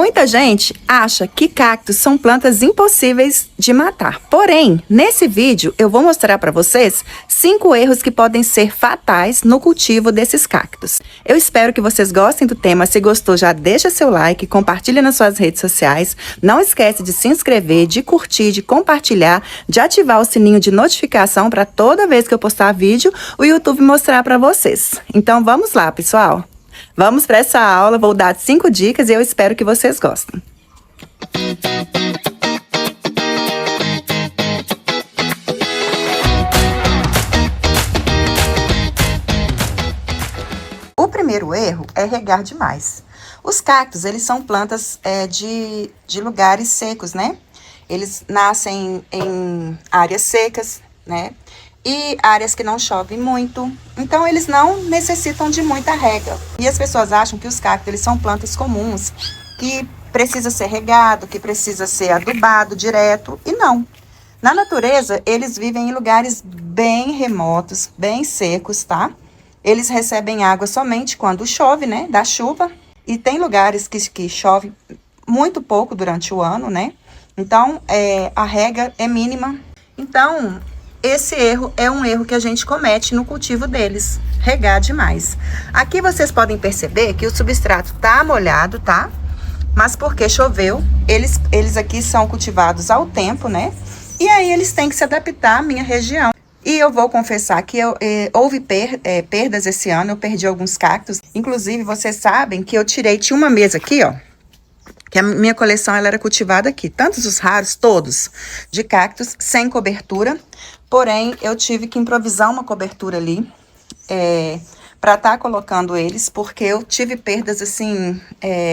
Muita gente acha que cactos são plantas impossíveis de matar. Porém, nesse vídeo eu vou mostrar para vocês 5 erros que podem ser fatais no cultivo desses cactos. Eu espero que vocês gostem do tema. Se gostou, já deixa seu like, compartilha nas suas redes sociais. Não esquece de se inscrever, de curtir, de compartilhar, de ativar o sininho de notificação para toda vez que eu postar vídeo, o YouTube mostrar para vocês. Então vamos lá, pessoal! Vamos para essa aula, vou dar 5 dicas e eu espero que vocês gostem. O primeiro erro é regar demais. Os cactos, eles são plantas de lugares secos, né? Eles nascem em áreas secas, né? E áreas que não chove muito, então eles não necessitam de muita rega. E as pessoas acham que os cactos eles são plantas comuns, que precisa ser regado, que precisa ser adubado direto, e não. Na natureza, eles vivem em lugares bem remotos, bem secos, tá? Eles recebem água somente quando chove, né, da chuva, e tem lugares que chove muito pouco durante o ano, né? Então, a rega é mínima. Então, esse erro é um erro que a gente comete no cultivo deles, regar demais. Aqui vocês podem perceber que o substrato tá molhado, tá? Mas porque choveu, eles aqui são cultivados ao tempo, né? E aí eles têm que se adaptar à minha região. E eu vou confessar que houve perdas esse ano, eu perdi alguns cactos. Inclusive, vocês sabem que tinha uma mesa aqui, ó, que a minha coleção ela era cultivada aqui, tantos os raros, todos, de cactos, sem cobertura. Porém, eu tive que improvisar uma cobertura ali, para estar colocando eles, porque eu tive perdas, assim,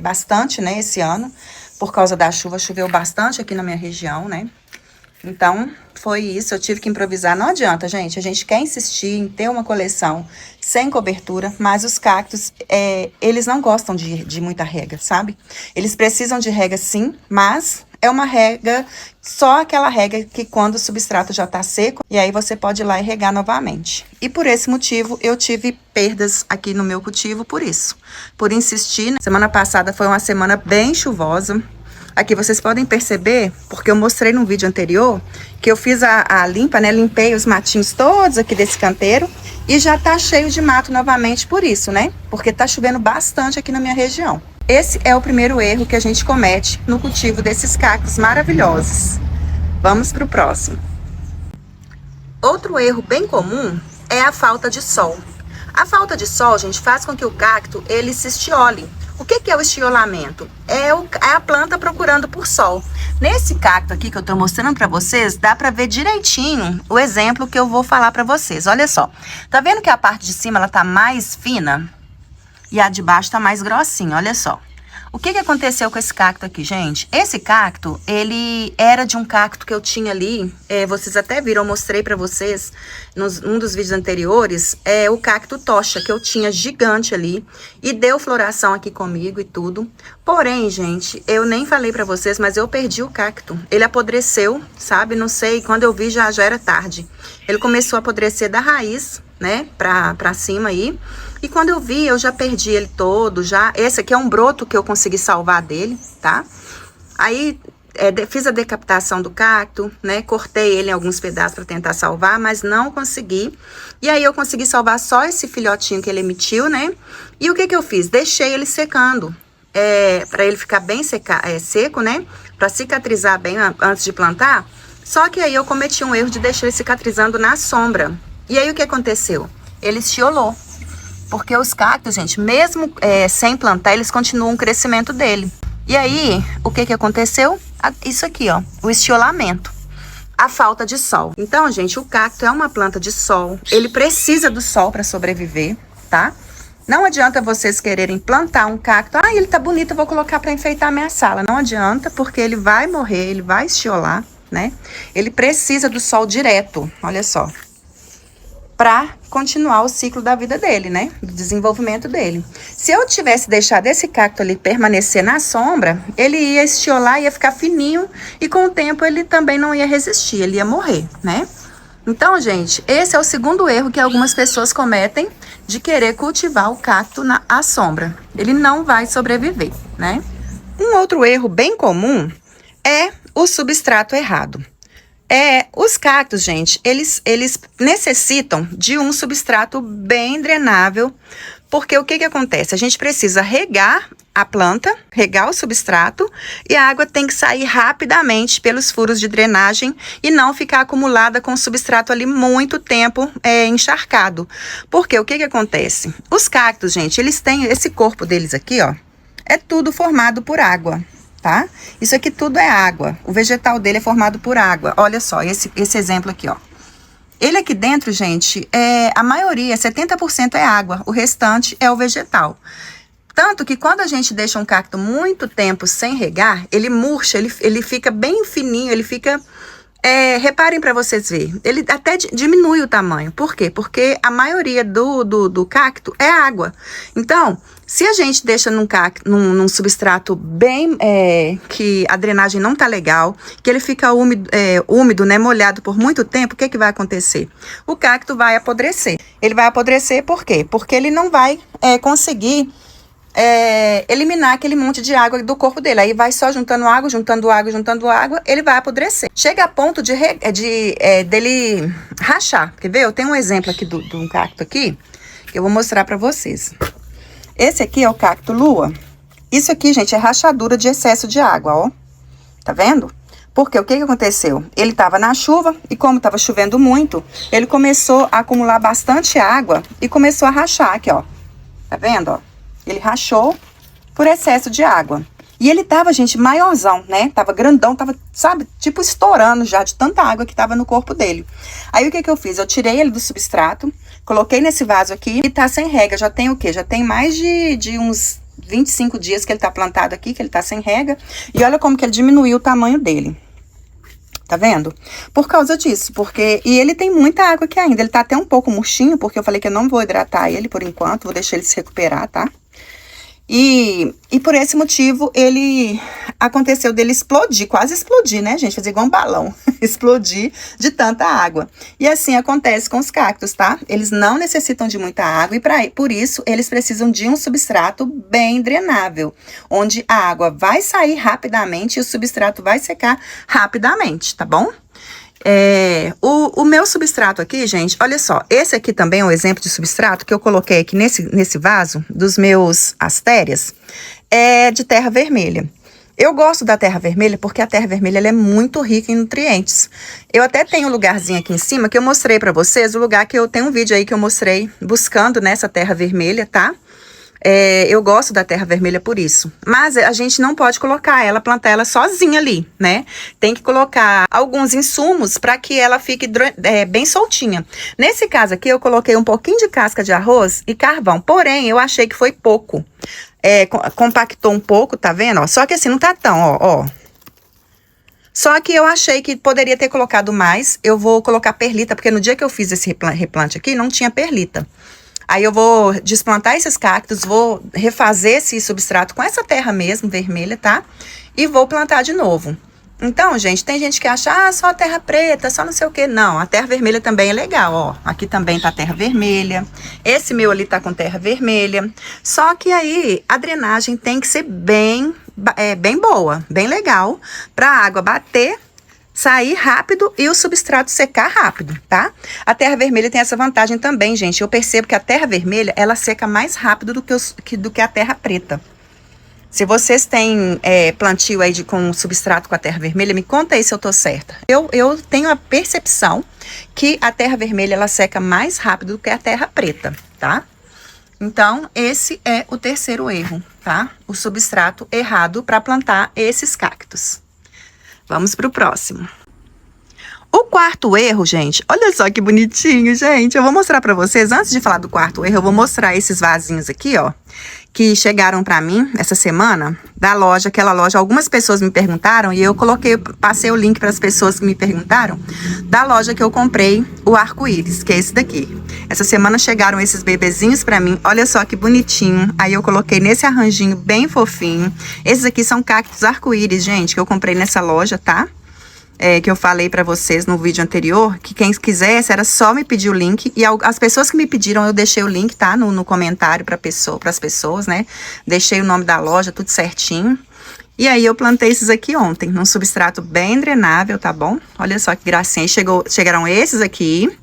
bastante, né, esse ano, por causa da chuva, choveu bastante aqui na minha região, né? Então, foi isso, eu tive que improvisar. Não adianta, gente, a gente quer insistir em ter uma coleção sem cobertura, mas os cactos, eles não gostam de muita rega, sabe? Eles precisam de rega sim, mas é uma rega, só aquela rega que quando o substrato já tá seco, e aí você pode ir lá e regar novamente. E por esse motivo, eu tive perdas aqui no meu cultivo por isso. Por insistir, né? Semana passada foi uma semana bem chuvosa. Aqui vocês podem perceber, porque eu mostrei no vídeo anterior, que eu fiz a limpa, né? Limpei os matinhos todos aqui desse canteiro e já tá cheio de mato novamente por isso, né? Porque tá chovendo bastante aqui na minha região. Esse é o primeiro erro que a gente comete no cultivo desses cactos maravilhosos. Vamos pro próximo. Outro erro bem comum é a falta de sol. A falta de sol, gente, faz com que o cacto ele se estiole. O que é o estiolamento? É a planta procurando por sol. Nesse cacto aqui que eu tô mostrando pra vocês, dá pra ver direitinho o exemplo que eu vou falar pra vocês. Olha só, tá vendo que a parte de cima ela tá mais fina e a de baixo tá mais grossinha, olha só. O que aconteceu com esse cacto aqui, gente? Esse cacto, ele era de um cacto que eu tinha ali, vocês até viram, eu mostrei pra vocês num dos vídeos anteriores, o cacto tocha, que eu tinha gigante ali, e deu floração aqui comigo e tudo. Porém, gente, eu nem falei pra vocês, mas eu perdi o cacto. Ele apodreceu, sabe? Não sei, quando eu vi já era tarde. Ele começou a apodrecer da raiz, né, pra cima aí. E quando eu vi, eu já perdi ele todo, já. Esse aqui é um broto que eu consegui salvar dele, tá? Aí, fiz a decapitação do cacto, né? Cortei ele em alguns pedaços para tentar salvar, mas não consegui. E aí, eu consegui salvar só esse filhotinho que ele emitiu, né? E o que eu fiz? Deixei ele secando, para ele ficar bem seco, né? Para cicatrizar bem antes de plantar. Só que aí, eu cometi um erro de deixar ele cicatrizando na sombra. E aí, o que aconteceu? Ele estiolou. Porque os cactos, gente, mesmo sem plantar, eles continuam o crescimento dele. E aí, o que aconteceu? Isso aqui, ó, o estiolamento. A falta de sol. Então, gente, o cacto é uma planta de sol. Ele precisa do sol para sobreviver, tá? Não adianta vocês quererem plantar um cacto. Ah, ele tá bonito, eu vou colocar para enfeitar a minha sala. Não adianta, porque ele vai morrer, ele vai estiolar, né? Ele precisa do sol direto, olha só, para continuar o ciclo da vida dele, né? Do desenvolvimento dele. Se eu tivesse deixado esse cacto ali permanecer na sombra, ele ia estiolar, ia ficar fininho e com o tempo ele também não ia resistir, ele ia morrer, né? Então, gente, esse é o segundo erro que algumas pessoas cometem de querer cultivar o cacto à sombra. Ele não vai sobreviver, né? Um outro erro bem comum é o substrato errado. Os cactos, gente, eles necessitam de um substrato bem drenável, porque o que que acontece? A gente precisa regar a planta, regar o substrato, e a água tem que sair rapidamente pelos furos de drenagem e não ficar acumulada com o substrato ali muito tempo encharcado. Porque o que que acontece? Os cactos, gente, eles têm esse corpo deles aqui, ó, é tudo formado por água. Tá? Isso aqui tudo é água. O vegetal dele é formado por água. Olha só, esse exemplo aqui, ó. Ele aqui dentro, gente, a maioria, 70% é água. O restante é o vegetal. Tanto que quando a gente deixa um cacto muito tempo sem regar, ele murcha, ele fica bem fininho, ele fica... reparem para vocês verem, ele até diminui o tamanho. Por quê? Porque a maioria do cacto é água. Então, se a gente deixa num substrato bem, que a drenagem não tá legal, que ele fica úmido, né, molhado por muito tempo, o que que vai acontecer? O cacto vai apodrecer. Ele vai apodrecer por quê? Porque ele não vai conseguir eliminar aquele monte de água do corpo dele. Aí vai só juntando água, ele vai apodrecer. Chega a ponto dele rachar. Quer ver? Eu tenho um exemplo aqui de um cacto aqui, que eu vou mostrar pra vocês. Esse aqui é o cacto lua. Isso aqui, gente, é rachadura de excesso de água, ó. Tá vendo? Porque o que que aconteceu? Ele tava na chuva e como tava chovendo muito, ele começou a acumular bastante água e começou a rachar aqui, ó. Tá vendo, ó? Ele rachou por excesso de água. E ele tava, gente, maiorzão, né? Tava grandão, tava, sabe, tipo estourando já de tanta água que tava no corpo dele. Aí o que que eu fiz? Eu tirei ele do substrato, coloquei nesse vaso aqui e tá sem rega. Já tem o quê? Já tem mais de uns 25 dias que ele tá plantado aqui, que ele tá sem rega. E olha como que ele diminuiu o tamanho dele. Tá vendo? Por causa disso, e ele tem muita água aqui ainda. Ele tá até um pouco murchinho, porque eu falei que eu não vou hidratar ele por enquanto, vou deixar ele se recuperar, tá? E por esse motivo, aconteceu dele explodir, quase explodir, né, gente? Fazer igual um balão, explodir de tanta água. E assim acontece com os cactos, tá? Eles não necessitam de muita água e por isso eles precisam de um substrato bem drenável, onde a água vai sair rapidamente e o substrato vai secar rapidamente, tá bom? O meu substrato aqui, gente, olha só, esse aqui também é um exemplo de substrato que eu coloquei aqui nesse vaso dos meus astérias, é de terra vermelha. Eu gosto da terra vermelha porque a terra vermelha ela é muito rica em nutrientes. Eu até tenho um lugarzinho aqui em cima que eu mostrei pra vocês, o lugar que eu tenho um vídeo aí que eu mostrei buscando nessa terra vermelha, tá? Eu gosto da terra vermelha por isso. Mas a gente não pode plantar ela sozinha ali, né? Tem que colocar alguns insumos para que ela fique bem soltinha. Nesse caso aqui, eu coloquei um pouquinho de casca de arroz e carvão. Porém, eu achei que foi pouco. Compactou um pouco, tá vendo? Ó, só que assim, não tá tão, ó. Só que eu achei que poderia ter colocado mais. Eu vou colocar perlita, porque no dia que eu fiz esse replante aqui, não tinha perlita. Aí eu vou desplantar esses cactos, vou refazer esse substrato com essa terra mesmo, vermelha, tá? E vou plantar de novo. Então, gente, tem gente que acha, só terra preta, só não sei o quê. Não, a terra vermelha também é legal, ó. Aqui também tá terra vermelha. Esse meu ali tá com terra vermelha. Só que aí, a drenagem tem que ser bem boa, bem legal, pra água bater, sair rápido e o substrato secar rápido, tá? A terra vermelha tem essa vantagem também, gente. Eu percebo que a terra vermelha, ela seca mais rápido do que a terra preta. Se vocês têm plantio aí com substrato com a terra vermelha, me conta aí se eu tô certa. Eu tenho a percepção que a terra vermelha, ela seca mais rápido do que a terra preta, tá? Então, esse é o terceiro erro, tá? O substrato errado para plantar esses cactos. Vamos pro próximo. O quarto erro, gente, olha só que bonitinho, gente. Eu vou mostrar pra vocês, antes de falar do quarto erro, eu vou mostrar esses vasinhos aqui, ó, que chegaram pra mim essa semana, da loja, aquela loja. Algumas pessoas me perguntaram e eu passei o link para as pessoas que me perguntaram, da loja que eu comprei o arco-íris, que é esse daqui. Essa semana chegaram esses bebezinhos pra mim, olha só que bonitinho. Aí eu coloquei nesse arranjinho bem fofinho. Esses aqui são cactos arco-íris, gente, que eu comprei nessa loja, tá? Que eu falei pra vocês no vídeo anterior, que quem quisesse era só me pedir o link. E as pessoas que me pediram, eu deixei o link, tá? No comentário para as pessoas, né? Deixei o nome da loja, tudo certinho. E aí eu plantei esses aqui ontem, num substrato bem drenável, tá bom? Olha só que gracinha. Chegaram esses aqui.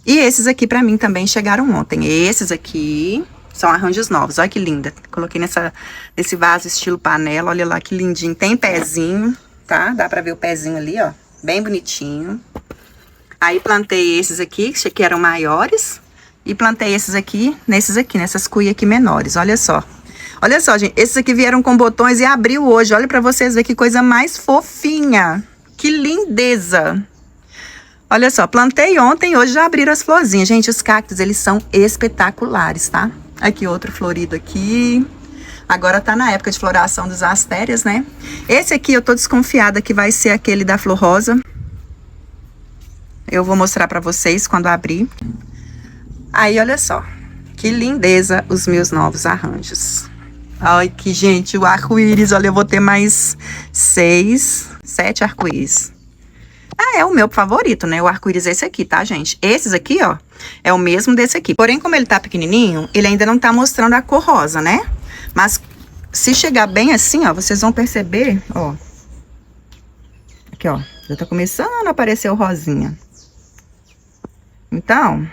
E esses aqui pra mim também chegaram ontem. Esses aqui são arranjos novos. Olha que linda. Coloquei nesse vaso estilo panela. Olha lá que lindinho. Tem pezinho, tá? Dá pra ver o pezinho ali, ó. Bem bonitinho. Aí plantei esses aqui, que eram maiores. E plantei esses aqui, nessas cuias aqui menores. Olha só. Olha só, gente, esses aqui vieram com botões e abriu hoje. Olha pra vocês verem que coisa mais fofinha. Que lindeza. Olha só, plantei ontem, hoje já abriram as florzinhas. Gente, os cactos, eles são espetaculares, tá? Aqui outro florido aqui. Agora tá na época de floração das astérias, né? Esse aqui eu tô desconfiada que vai ser aquele da flor rosa. Eu vou mostrar pra vocês quando abrir. Aí, olha só. Que lindeza os meus novos arranjos. Ai, que gente, o arco-íris, olha, eu vou ter mais 7 arco-íris. Ah, é o meu favorito, né? O arco-íris é esse aqui, tá, gente? Esses aqui, ó, é o mesmo desse aqui. Porém, como ele tá pequenininho, ele ainda não tá mostrando a cor rosa, né? Mas se chegar bem assim, ó, vocês vão perceber, ó. Aqui, ó, já tá começando a aparecer o rosinha. Então,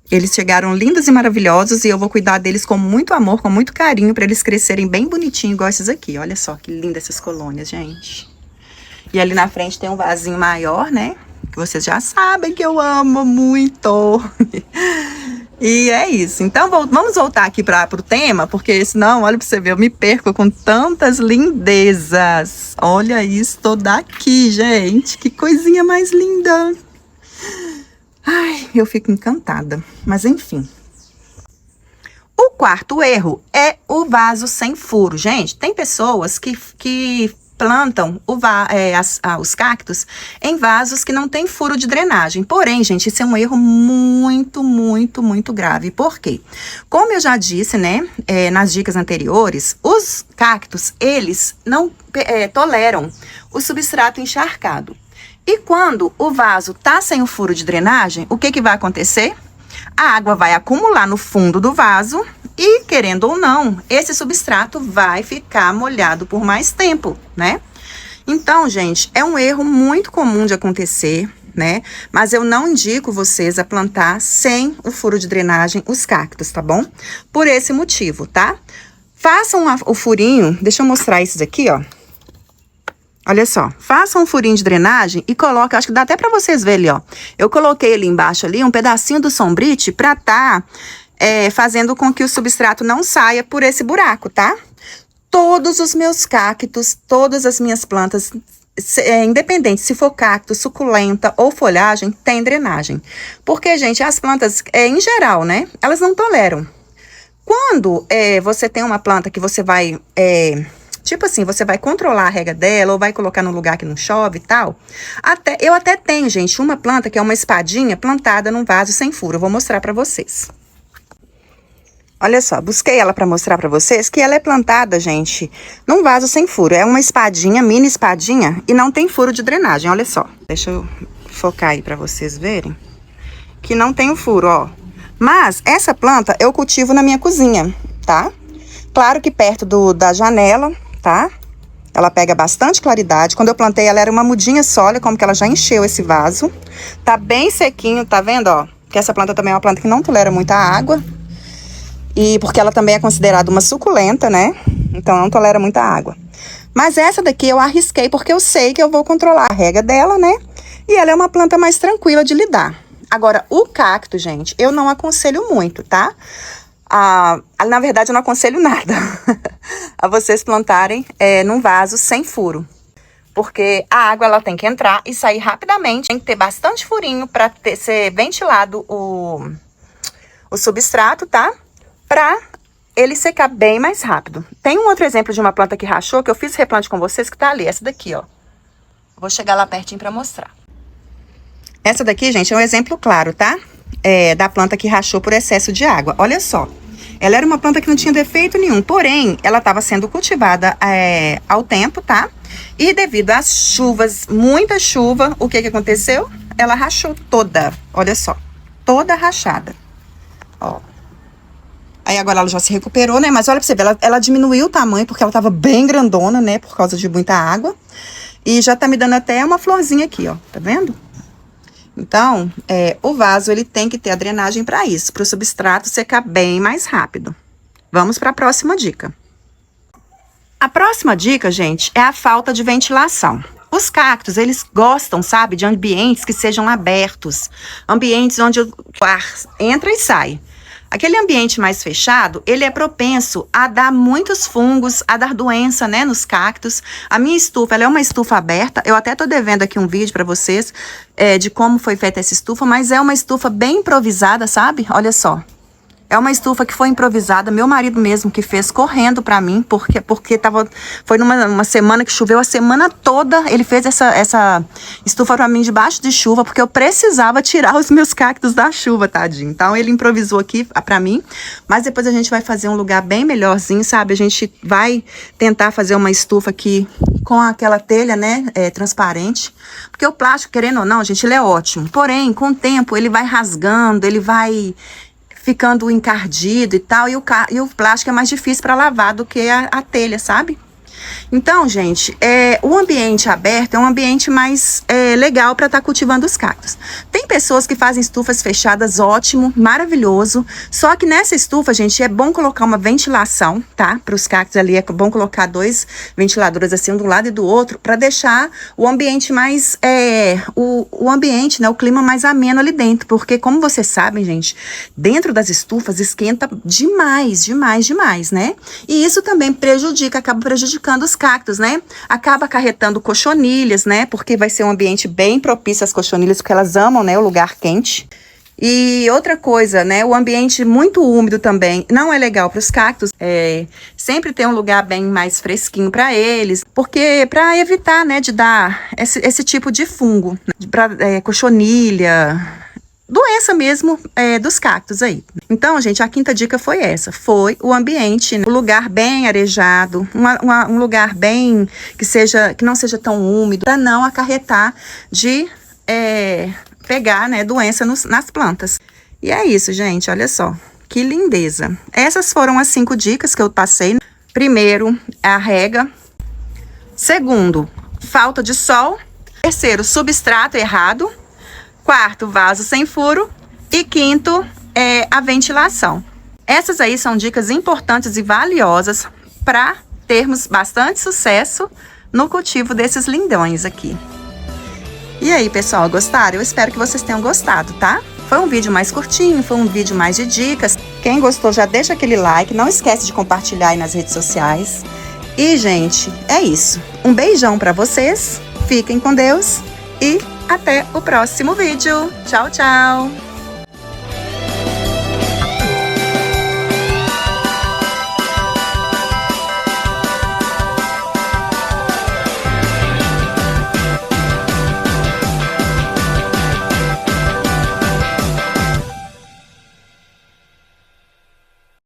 eles chegaram lindos e maravilhosos e eu vou cuidar deles com muito amor, com muito carinho, pra eles crescerem bem bonitinho, igual esses aqui. Olha só que lindas essas colônias, gente. E ali na frente tem um vasinho maior, né? Que vocês já sabem que eu amo muito. E é isso. Então, vamos voltar aqui pro tema, porque senão, olha pra você ver, eu me perco com tantas lindezas. Olha isso daqui, gente. Que coisinha mais linda. Ai, eu fico encantada. Mas enfim. O quarto erro é o vaso sem furo. Gente, tem pessoas que plantam os cactos em vasos que não tem furo de drenagem. Porém, gente, isso é um erro muito, muito, muito grave. Por quê? Como eu já disse, né, nas dicas anteriores, os cactos, eles não toleram o substrato encharcado. E quando o vaso tá sem o furo de drenagem, o que vai acontecer? A água vai acumular no fundo do vaso e, querendo ou não, esse substrato vai ficar molhado por mais tempo, né? Então, gente, é um erro muito comum de acontecer, né? Mas eu não indico vocês a plantar sem o furo de drenagem os cactos, tá bom? Por esse motivo, tá? Façam o furinho, deixa eu mostrar esses aqui, ó. Olha só, façam um furinho de drenagem e coloquem, acho que dá até pra vocês verem ali, ó. Eu coloquei ali embaixo ali um pedacinho do sombrite pra fazendo com que o substrato não saia por esse buraco, tá? Todos os meus cactos, todas as minhas plantas, independente se for cacto, suculenta ou folhagem, tem drenagem. Porque, gente, as plantas, em geral, né, elas não toleram. Quando você tem uma planta que você vai... tipo assim, você vai controlar a rega dela ou vai colocar num lugar que não chove e tal. Eu até tenho, gente, uma planta que é uma espadinha plantada num vaso sem furo. Eu vou mostrar pra vocês. Olha só, busquei ela pra mostrar pra vocês que ela é plantada, gente, num vaso sem furo. É uma espadinha, mini espadinha, e não tem furo de drenagem, olha só. Deixa eu focar aí pra vocês verem. Que não tem o furo, ó. Mas essa planta eu cultivo na minha cozinha, tá? Claro que perto da janela, tá? Ela pega bastante claridade. Quando eu plantei, ela era uma mudinha só, olha como que ela já encheu esse vaso. Tá bem sequinho, tá vendo, ó? Que essa planta também é uma planta que não tolera muita água. E porque ela também é considerada uma suculenta, né? Então não tolera muita água. Mas essa daqui eu arrisquei porque eu sei que eu vou controlar a rega dela, né? E ela é uma planta mais tranquila de lidar. Agora, o cacto, gente, eu não aconselho muito, tá? Na verdade, eu não aconselho nada a vocês plantarem num vaso sem furo. Porque a água, ela tem que entrar e sair rapidamente. Tem que ter bastante furinho para ser ventilado o substrato, tá? Pra ele secar bem mais rápido. Tem um outro exemplo de uma planta que rachou, que eu fiz replante com vocês, que tá ali. Essa daqui, ó. Vou chegar lá pertinho pra mostrar. Essa daqui, gente, é um exemplo claro, tá? Da planta que rachou por excesso de água. Olha só. Ela era uma planta que não tinha defeito nenhum, porém, ela estava sendo cultivada ao tempo, tá? E devido às chuvas, muita chuva, o que aconteceu? Ela rachou toda, olha só, toda rachada, ó. Aí agora ela já se recuperou, né? Mas olha pra você ver, ela diminuiu o tamanho porque ela tava bem grandona, né? Por causa de muita água. E já tá me dando até uma florzinha aqui, ó. Tá vendo? Então, o vaso, ele tem que ter a drenagem para isso, para o substrato secar bem mais rápido. Vamos para a próxima dica. A próxima dica, gente, é a falta de ventilação. Os cactos, eles gostam, sabe, de ambientes que sejam abertos, ambientes onde o ar entra e sai. Aquele ambiente mais fechado, ele é propenso a dar muitos fungos, a dar doença, né, nos cactos. A minha estufa, ela é uma estufa aberta. Eu até tô devendo aqui um vídeo para vocês de como foi feita essa estufa, mas é uma estufa bem improvisada, sabe? Olha só. É uma estufa que foi improvisada, meu marido mesmo que fez correndo pra mim, porque foi numa semana que choveu a semana toda, ele fez essa estufa pra mim debaixo de chuva, porque eu precisava tirar os meus cactos da chuva, tadinho. Então ele improvisou aqui pra mim, mas depois a gente vai fazer um lugar bem melhorzinho, sabe? A gente vai tentar fazer uma estufa aqui com aquela telha, né, transparente, porque o plástico, querendo ou não, gente, ele é ótimo. Porém, com o tempo, ele vai rasgando, ele vai ficando encardido e tal, e o plástico é mais difícil para lavar do que a telha, sabe? Então, gente, o ambiente aberto é um ambiente mais legal para estar cultivando os cactos. Tem pessoas que fazem estufas fechadas, ótimo, maravilhoso. Só que nessa estufa, gente, é bom colocar uma ventilação, tá? Para os cactos ali, é bom colocar 2 ventiladores assim, um do lado e do outro, para deixar o ambiente mais, o ambiente, né, o clima mais ameno ali dentro. Porque, como vocês sabem, gente, dentro das estufas esquenta demais, demais, demais, né? E isso também acaba prejudicando os cactos, né? Acaba acarretando cochonilhas, né? Porque vai ser um ambiente bem propício às cochonilhas, porque elas amam, né, o lugar quente. E outra coisa, né, o ambiente muito úmido também não é legal para os cactos. Sempre tem um lugar bem mais fresquinho para eles, porque para evitar, né, de dar esse tipo de fungo, para cochonilha, doença mesmo dos cactos aí. Então, gente, a quinta dica foi essa. Foi o ambiente, né? Um lugar bem arejado, um lugar bem que não seja tão úmido, para não acarretar de pegar, né, doença nas plantas. E é isso, gente, olha só. Que lindeza. Essas foram as 5 dicas que eu passei. Primeiro, a rega. Segundo, falta de sol. Terceiro, substrato errado. Quarto, vaso sem furo. E quinto, a ventilação. Essas aí são dicas importantes e valiosas para termos bastante sucesso no cultivo desses lindões aqui. E aí, pessoal, gostaram? Eu espero que vocês tenham gostado, tá? Foi um vídeo mais curtinho, foi um vídeo mais de dicas. Quem gostou, já deixa aquele like. Não esquece de compartilhar aí nas redes sociais. E, gente, é isso. Um beijão para vocês. Fiquem com Deus e até o próximo vídeo. Tchau, tchau!